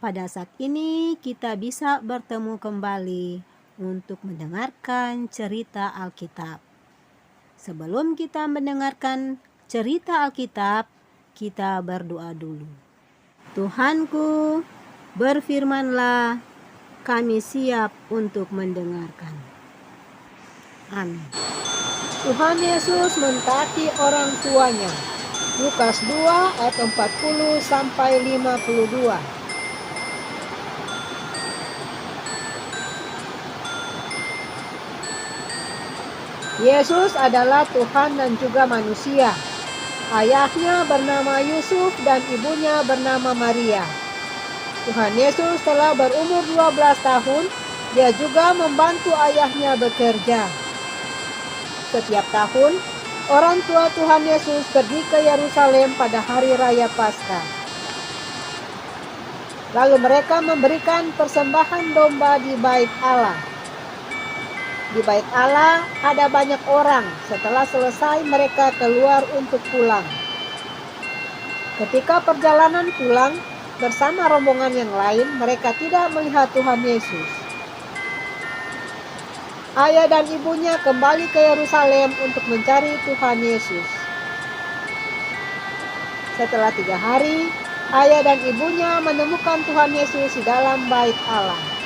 pada saat ini kita bisa bertemu kembali untuk mendengarkan cerita Alkitab. Sebelum kita mendengarkan cerita Alkitab, kita berdoa dulu. Tuhanku, berfirmanlah, kami siap untuk mendengarkan. Amin. Tuhan Yesus mentaati orang tuanya. Lukas 2 ayat 40 sampai 52. Yesus adalah Tuhan dan juga manusia. Ayahnya bernama Yusuf dan ibunya bernama Maria. Tuhan Yesus telah berumur 12 tahun. Dia juga membantu ayahnya bekerja. Setiap tahun, orang tua Tuhan Yesus pergi ke Yerusalem pada hari raya Paskah. Lalu mereka memberikan persembahan domba di bait Allah. Di bait Allah ada banyak orang. Setelah selesai mereka keluar untuk pulang. Ketika perjalanan pulang bersama rombongan yang lain, mereka tidak melihat Tuhan Yesus. Ayah dan ibunya kembali ke Yerusalem untuk mencari Tuhan Yesus. Setelah 3 hari, ayah dan ibunya menemukan Tuhan Yesus di dalam bait Allah.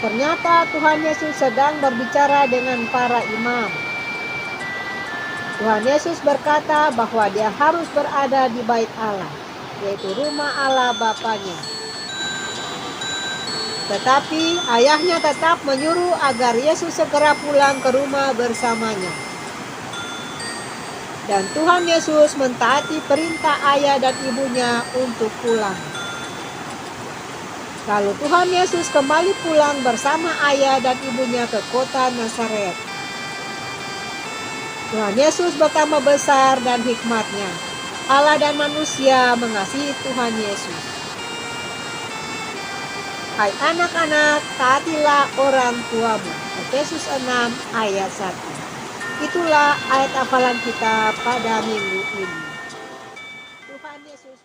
Ternyata Tuhan Yesus sedang berbicara dengan para imam. Tuhan Yesus berkata bahwa dia harus berada di bait Allah, yaitu rumah Allah Bapanya. Tetapi ayahnya tetap menyuruh agar Yesus segera pulang ke rumah bersamanya. Dan Tuhan Yesus mentaati perintah ayah dan ibunya untuk pulang. Lalu Tuhan Yesus kembali pulang bersama ayah dan ibunya ke kota Nazaret. Tuhan Yesus betapa besar dan hikmatnya. Allah dan manusia mengasihi Tuhan Yesus. Hai anak-anak, taatilah orang tuamu. Efesus 6 ayat 1. Itulah ayat hafalan kita pada minggu ini. Tuhan Yesus